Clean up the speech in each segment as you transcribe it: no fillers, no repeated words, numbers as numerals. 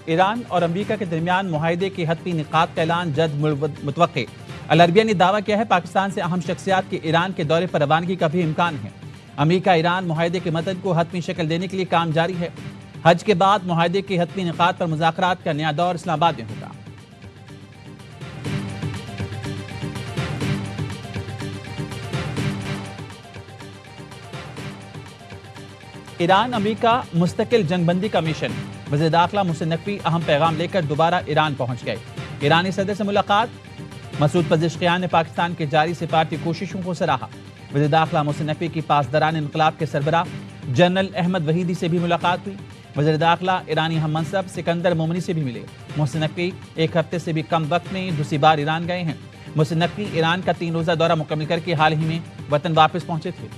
ایران اور امریکہ کے درمیان معاہدے کے حتمی نکات کا اعلان جلد متوقع۔ العربیہ نے دعویٰ کیا ہے پاکستان سے اہم شخصیات کے ایران کے دورے پر روانگی کا بھی امکان ہے۔ امریکہ ایران معاہدے کے متن کو حتمی شکل دینے کے لیے کام جاری ہے۔ حج کے بعد معاہدے کے حتمی نکات پر مذاکرات کا نیا دور اسلام آباد میں ہوگا۔ ایران امریکہ مستقل جنگ بندی کا مشن۔ وزیر داخلہ محسن نقوی اہم پیغام لے کر دوبارہ ایران پہنچ گئے۔ ایرانی صدر سے ملاقات۔ مسعود پزشکیان نے پاکستان کے جاری سفارتی کوششوں کو سراہا۔ وزیر داخلہ محسن نقوی کی پاسداران انقلاب کے سربراہ جنرل احمد وحیدی سے بھی ملاقات ہوئی۔ وزیر داخلہ ایرانی ہم منصب سکندر مومنی سے بھی ملے۔ محسن نقوی ایک ہفتے سے بھی کم وقت میں دوسری بار ایران گئے ہیں۔ محسن نقوی ایران کا 3 روزہ دورہ مکمل کر کے حال ہی میں وطن واپس پہنچے تھے۔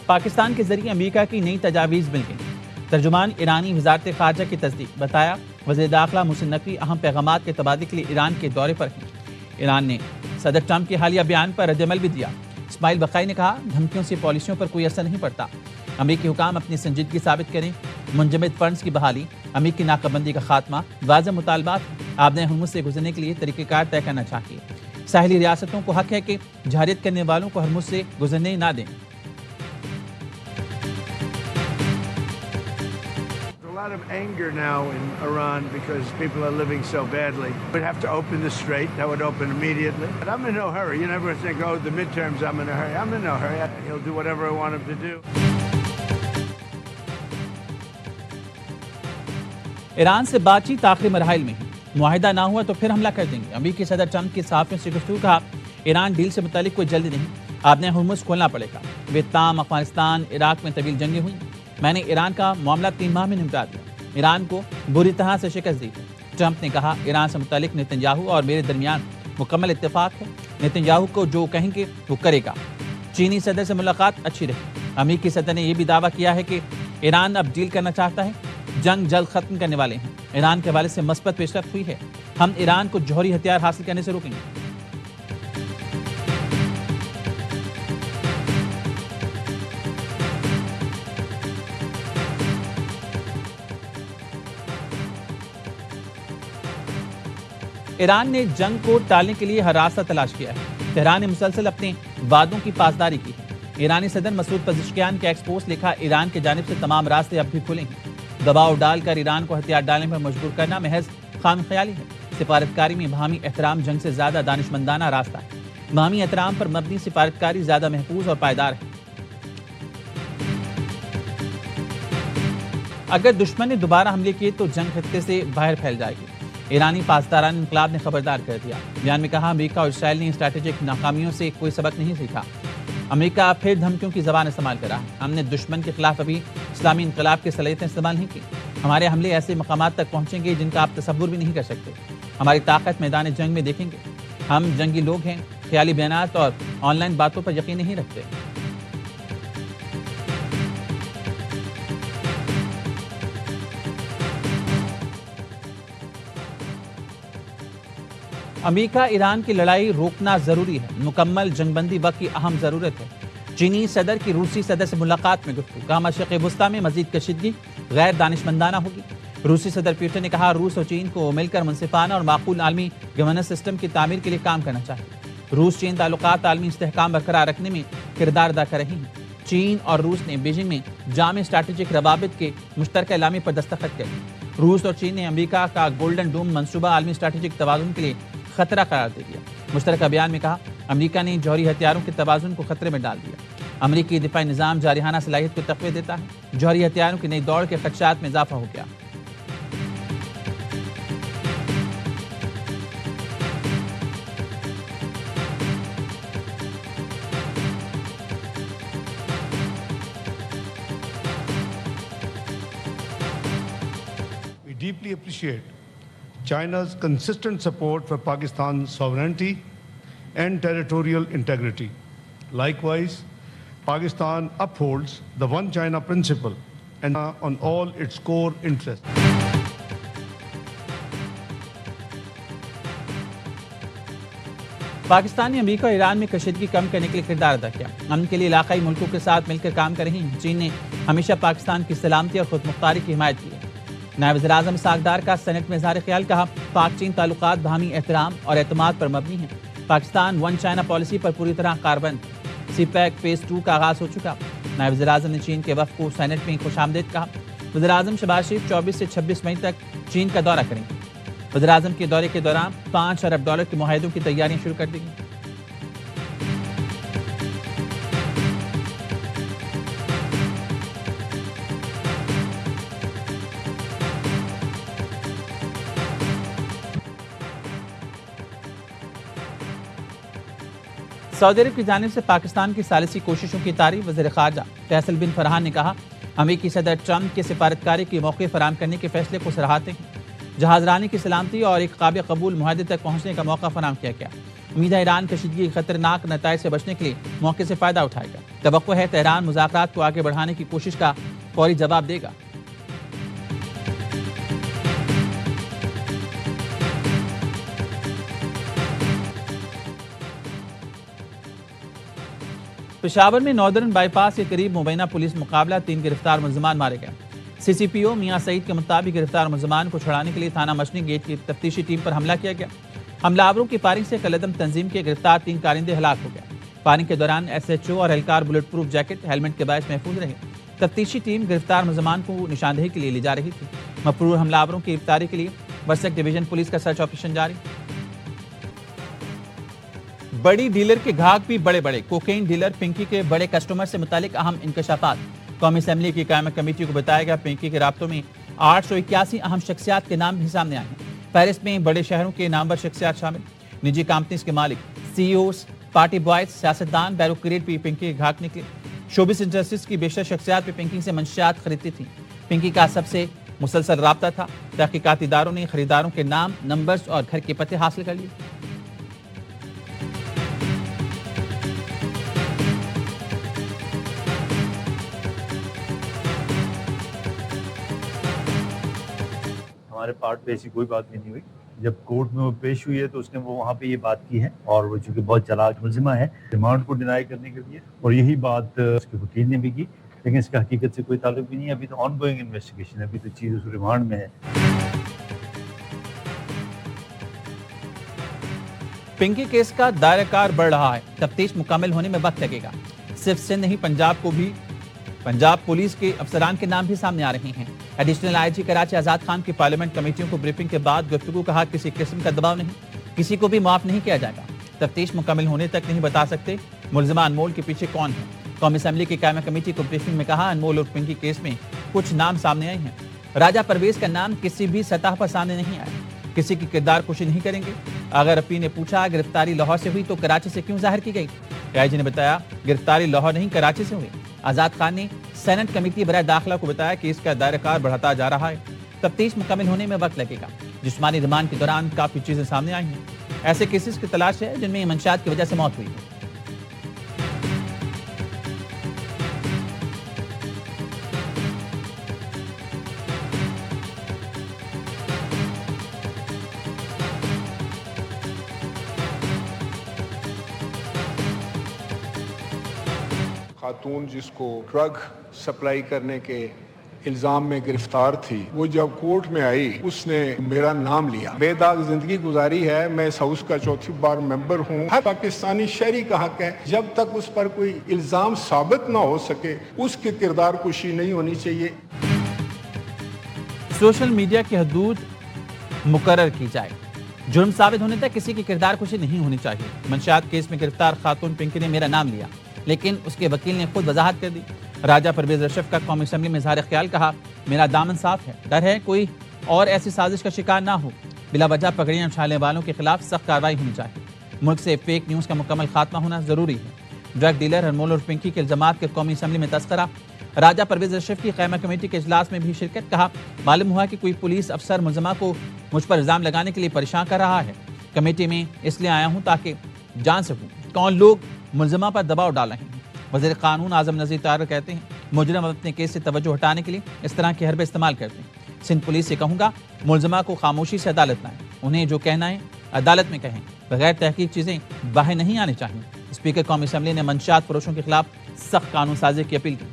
پاکستان کے ذریعے امریکہ کی نئی تجاویز مل گئی۔ ترجمان ایرانی وزارت خارجہ کی تصدیق۔ بتایا وزیر داخلہ محسن نقوی اہم پیغامات کے تبادلے کے لیے ایران کے دورے پر ہیں۔ ایران نے صدر ٹرمپ کے حالیہ بیان پر رد عمل بھی دیا۔ اسماعیل بقائی نے کہا دھمکیوں سے پالیسیوں پر کوئی اثر نہیں پڑتا۔ امریکی حکام اپنی سنجیدگی ثابت کریں۔ منجمد فنڈز کی بحالی، امریکی ناکہ بندی کا خاتمہ، واضح مطالبات، آبِ ہرمز سے گزرنے کے لیے طریقہ کار طے کرنا چاہیے۔ ساحلی ریاستوں کو حق ہے کہ جارحیت کرنے والوں کو ہرمز سے گزرنے نہ دیں۔ A lot of anger now in Iran because people are living so badly. We'd have to open the strait. That would open immediately. But I'm in no hurry. You never think, oh, the midterms, I'm in a hurry. I'm in no hurry. He'll do whatever I want him to do. Iran سے بات چیت آخری مراحل میں ہے۔ معاہدہ نہ ہوا تو پھر حملہ کر دیں گے۔ امریکی صدر ٹرمپ کی صحافیوں سے گفتگو کہا ایران ڈیل سے متعلق کوئی جلدی نہیں، آبِ ہرمز کھولنا پڑے گا۔ ویتنام، افغانستان، عراق میں طویل جنگیں ہوئیں۔ میں نے ایران کا معاملہ 3 ماہ میں نمٹا دیا۔ ایران کو بری طرح سے شکست دی ہے۔ ٹرمپ نے کہا ایران سے متعلق نتنیاہو اور میرے درمیان مکمل اتفاق ہے۔ نتنیاہو کو جو کہیں گے وہ کرے گا۔ چینی صدر سے ملاقات اچھی رہی۔ امریکی صدر نے یہ بھی دعویٰ کیا ہے کہ ایران اب ڈیل کرنا چاہتا ہے۔ جنگ جلد ختم کرنے والے ہیں۔ ایران کے حوالے سے مثبت پیش رفت ہوئی ہے۔ ہم ایران کو جوہری ہتھیار حاصل کرنے سے روکیں گے۔ ایران نے جنگ کو ٹالنے کے لیے ہر راستہ تلاش کیا ہے۔ تہران نے مسلسل اپنے وعدوں کی پاسداری کی ہے۔ ایرانی صدر مسعود پزشکیان کے ایکس پوسٹ لکھا ایران کی جانب سے تمام راستے اب بھی کھلے ہیں۔ دباؤ ڈال کر ایران کو ہتھیار ڈالنے پر مجبور کرنا محض خام خیالی ہے۔ سفارتکاری میں باہمی احترام جنگ سے زیادہ دانشمندانہ راستہ ہے۔ باہمی احترام پر مبنی سفارتکاری زیادہ محفوظ اور پائیدار ہے۔ اگر دشمن نے دوبارہ حملے کیے تو جنگ خطے سے باہر پھیل جائے گی۔ ایرانی پاسداران انقلاب نے خبردار کر دیا۔ بیان میں کہا امریکہ اور اسرائیل نے اسٹریٹجک ناکامیوں سے کوئی سبق نہیں سیکھا۔ امریکہ پھر دھمکیوں کی زبان استعمال کرا۔ ہم نے دشمن کے خلاف ابھی اسلامی انقلاب کی صلاحیتیں استعمال نہیں کی۔ ہمارے حملے ایسے مقامات تک پہنچیں گے جن کا آپ تصور بھی نہیں کر سکتے۔ ہماری طاقت میدان جنگ میں دیکھیں گے۔ ہم جنگی لوگ ہیں، خیالی بیانات اور آن لائن باتوں پر یقین نہیں رکھتے۔ امریکہ ایران کی لڑائی روکنا ضروری ہے۔ مکمل جنگ بندی وقت کی اہم ضرورت ہے۔ چینی صدر کی روسی صدر سے ملاقات میں گفتگو۔ کہا مشرق وسطیٰ میں مزید کشیدگی غیر دانشمندانہ ہوگی۔ روسی صدر پیوٹن نے کہا روس اور چین کو مل کر منصفانہ اور معقول عالمی گورننس سسٹم کی تعمیر کے لیے کام کرنا چاہیے۔ روس چین تعلقات عالمی استحکام برقرار رکھنے میں کردار ادا کر رہی ہیں۔ چین اور روس نے بیجنگ میں جامع اسٹریٹجک روابط کے مشترکہ اعلامیے پر دستخط کر دی۔ روس اور چین نے امریکہ کا گولڈن ڈوم منصوبہ عالمی اسٹریٹجک توازن کے لیے خطرہ قرار دے دیا۔ مشترکہ بیان میں کہا امریکہ نے جوہری ہتھیاروں کے توازن کو خطرے میں ڈال دیا۔ امریکی دفاعی نظام جارحانہ صلاحیت کو تقویت دیتا ہے۔ جوہری ہتھیاروں کی نئی دوڑ کے خدشات میں اضافہ ہو گیا۔ We deeply appreciate China's consistent support for Pakistan's sovereignty and territorial integrity. Likewise, Pakistan upholds the One China principle and on all its core interests. Pakistan نے امریکہ اور ایران میں کشیدگی کم کرنے کے لیے کردار ادا کیا. امن کے لیے علاقائی ملکوں کے ساتھ مل کر کام کر رہی ہیں. چین نے ہمیشہ پاکستان کی سلامتی اور خود مختاری کی حمایت کی ہے. نائب وزیر اعظم اسحاق ڈار کا سینٹ میں اظہار خیال. کہا پاک چین تعلقات باہمی احترام اور اعتماد پر مبنی ہیں. پاکستان ون چائنا پالیسی پر پوری طرح کاربند. سی پیک فیز 2 کا آغاز ہو چکا. نائب وزیر اعظم نے چین کے وفد کو سینٹ میں خوش آمدید کہا. وزیر اعظم شہباز شریف 24 سے 26 مئی تک چین کا دورہ کریں گے. وزیر اعظم کے دورے کے دوران $5 ارب کے معاہدوں کی تیاریاں شروع کر دی گئی. سعودی عرب کی جانب سے پاکستان کی ثالثی کوششوں کی تعریف. وزیر خارجہ فیصل بن فرحان نے کہا امریکی صدر ٹرمپ کے سفارتکاری کی موقع فراہم کرنے کے فیصلے کو سراہتے ہیں. جہاز رانی کی سلامتی اور ایک قابل قبول معاہدے تک پہنچنے کا موقع فراہم کیا گیا. امید ہے ایران کشیدگی کے خطرناک نتائج سے بچنے کے لیے موقع سے فائدہ اٹھائے گا. توقع ہے تہران مذاکرات کو آگے بڑھانے کی کوشش کا فوری جواب دے گا. پشاور میں ناردرن بائی پاس کے قریب مبینہ پولیس مقابلہ. 3 گرفتار ملزمان مارے گئے. سی سی پی او میاں سعید کے مطابق گرفتار ملزمان کو چھڑانے کے لیے تھانہ مچھلی گیٹ کی تفتیشی ٹیم پر حملہ کیا گیا. حملہ آوروں کی فائرنگ سے کالعدم تنظیم کے گرفتار 3 کارندے ہلاک ہو گئے. فائرنگ کے دوران ایس ایچ او اور اہلکار بلٹ پروف جیکٹ ہیلمٹ کے باعث محفوظ رہے. تفتیشی ٹیم گرفتار ملزمان کو نشاندہی کے لیے لے جا رہی تھی. مفرور حملہ آوروں کی گرفتاری کے لیے ورسک ڈویژن پولیس کا سرچ آپریشن جاری. بڑی ڈیلر کے گھاگ بھی بڑے. کوکین ڈیلر پنکی کے بڑے کسٹمر سے متعلق اہم انکشافات. قومی اسمبلی کی قائمہ کمیٹی کو بتایا گیا پنکی کے رابطوں میں 881 اہم شخصیات کے نام بھی سامنے آئے ہیں. فہرست میں بڑے شہروں کے نامور شخصیات شامل. نجی کمپنیز کے مالک، سی ای اوز، پارٹی بوائز، سیاستدان، بیوروکریٹ بھی پنکی کے گھاگ نکلے. شوبز انڈسٹریز کی بیشتر شخصیات بھی پنکی سے منشیات خریدتی تھیں. پنکی کا سب سے مسلسل رابطہ تھا. تحقیقاتی اداروں نے خریداروں کے نام، نمبرز اور گھر کے پتے حاصل کر لیے. ہمارے پارٹ پہ ایسی کوئی بات بھی نہیں ہوئی. جب کورٹ میں وہ پیش ہوئی ہے تو اس نے وہ وہاں پہ یہ بات کی ہے اور وہ چونکہ بہت چلاک ملزمہ ہے ریمانڈ کو ڈینائی کرنے کے لیے، اور یہی بات اس کے وکیل نے بھی کی، لیکن اس کا حقیقت سے کوئی تعلق بھی نہیں ہے. ابھی تو آن گوئنگ انویسٹیگیشن ہے، ابھی تو چیز اس ریمانڈ میں ہے. پنکی کیس کا دائرہ کار بڑھ رہا ہے. تفتیش مکمل ہونے میں وقت لگے گا. صرف سندھ نہیں، پنجاب پولیس کے افسران کے نام بھی سامنے آ رہے ہیں. ایڈیشنل آئی جی کراچی آزاد خان کی پارلیمنٹ کمیٹیوں کو بریفنگ کے بعد گفتگو. کہا کسی قسم کا دباؤ نہیں، کسی کو بھی معاف نہیں کیا جائے گا. تفتیش مکمل ہونے تک نہیں بتا سکتے ملزمہ انمول کے پیچھے کون ہے. قومی اسمبلی کی قائمہ کمیٹی کو بریفنگ میں کہا انمول اور پنکی کیس میں کچھ نام سامنے آئے ہیں. راجہ پرویز کا نام کسی بھی سطح پر سامنے نہیں آیا. کسی کی کردار کشی نہیں کریں گے. اگر اپی نے پوچھا گرفتاری لاہور سے ہوئی تو کراچی سے کیوں ظاہر کی گئی؟ آئی جی نے بتایا گرفتاری لاہور نہیں کراچی سے ہوئی. آزاد خان نے سینٹ کمیٹی برائے داخلہ کو بتایا کہ اس کا دائرہ کار بڑھاتا جا رہا ہے. تفتیش مکمل ہونے میں وقت لگے گا. جسمانی ریمانڈ کے دوران کافی چیزیں سامنے آئی ہیں. ایسے کیسز کی تلاش ہے جن میں منشیات کی وجہ سے موت ہوئی ہے. خاتون جس کو ڈرگ سپلائی کرنے کے الزام میں گرفتار تھی، وہ جب کورٹ میں آئی اس نے میرا نام لیا. بے داغ زندگی گزاری ہے. میں اس ہاؤس کا 4تھی بار ممبر ہوں. ہر پاکستانی شہری کا حق ہے جب تک اس پر کوئی الزام ثابت نہ ہو سکے اس کی کردار کشی نہیں ہونی چاہیے. سوشل میڈیا کی حدود مقرر کی جائے. جرم ثابت ہونے تک کسی کی کردار کشی نہیں ہونی چاہیے. منشیات کیس میں گرفتار خاتون پنکی نے میرا نام لیا، لیکن اس کے وکیل نے خود وضاحت کر دی. راجہ پرویز اشرف کا قومی اسمبلی میں اظہار خیال. کہا میرا دامن صاف ہے. ڈر ہے کوئی اور ایسی سازش کا شکار نہ ہو. بلا وجہ پگڑیاں اچھالنے والوں کے خلاف سخت کارروائی ہونی چاہیے. ملک سے فیک نیوز کا مکمل خاتمہ ہونا ضروری ہے. ڈرگ ڈیلر انمول اور پنکی کے الزامات کے قومی اسمبلی میں تذکرہ. راجہ پرویز اشرف کی قائمہ کمیٹی کے اجلاس میں بھی شرکت. کہا معلوم ہوا کہ کوئی پولیس افسر ملزمہ کو مجھ پر الزام لگانے کے لیے پریشان کر رہا ہے. کمیٹی میں اس لیے آیا ہوں تاکہ جان سکوں کون لوگ ملزمہ پر دباؤ ڈال رہے ہیں. وزیر قانون اعظم نذیر طاہر کہتے ہیں مجرم اپنے کیس سے توجہ ہٹانے کے لیے اس طرح کے حربے استعمال کرتے ہیں. سندھ پولیس سے کہوں گا ملزمہ کو خاموشی سے عدالت لائیں. انہیں جو کہنا ہے عدالت میں کہیں بغیر تحقیق چیزیں باہر نہیں آنی چاہیے۔ اسپیکر قومی اسمبلی نے منشیات فروشوں کے خلاف سخت قانون سازی کی اپیل کی۔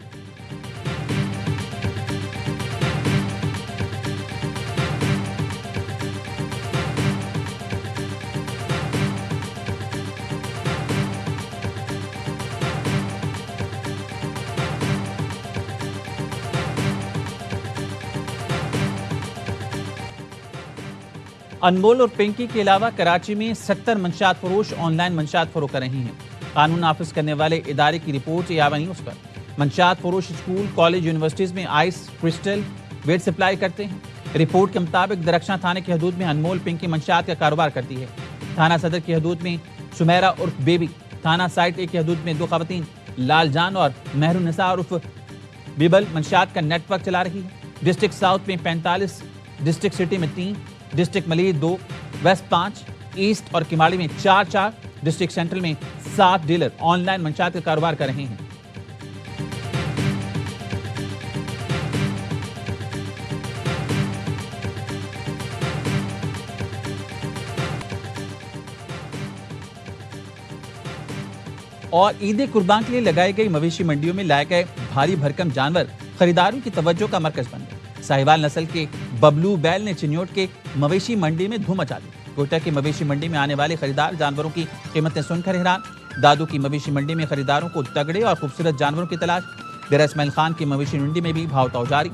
انمول اور پنکی کے علاوہ کراچی میں 70 منشیات فروش آن لائن منشیات فروخت کر رہے ہیں۔ قانون نافذ کرنے والے ادارے کی رپورٹ یاوہ نیوز پر۔ منشیات فروش اسکول، کالج، یونیورسٹیز میں آئس، کرسٹل، ویٹ سپلائی کرتے ہیں۔ رپورٹ کے مطابق درخشاں تھانے کی حدود میں انمول پنکی منشیات کا کاروبار کرتی ہے۔ تھانہ صدر کی حدود میں سمیرہ عرف بیبی، تھانہ سائٹ 1 کی حدود میں 2 خواتین لال جان اور مہر النساء عرف بیبل منشیات کا نیٹ ورک چلا رہی ہے۔ ڈسٹرکٹ ساؤتھ میں 45، ڈسٹرکٹ سٹی میں 3، ڈسٹرکٹ ملیح 2، ویسٹ 5، ایسٹ اور کماڑی میں 4، ڈسٹرکٹ سینٹرل میں 7 ڈیلر آن لائن منشیات کا کاروبار کر رہے ہیں۔ اور عید قربان کے لیے لگائی گئی مویشی منڈیوں میں لائے گئے بھاری بھرکم جانور خریداروں کی توجہ کا مرکز بن گئے۔ ساہیوال نسل کے ببلو بیل نے چنیوٹ کے مویشی منڈی میں دھوم مچا دی۔ کوئٹہ کی مویشی منڈی میں آنے والے خریدار جانوروں کی قیمتیں سن کر حیران۔ دادو کی مویشی منڈی میں خریداروں کو تگڑے اور خوبصورت جانوروں کی تلاش۔ ڈیرہ اسماعیل خان کی مویشی منڈی میں بھی بھاؤ تاؤ جاری۔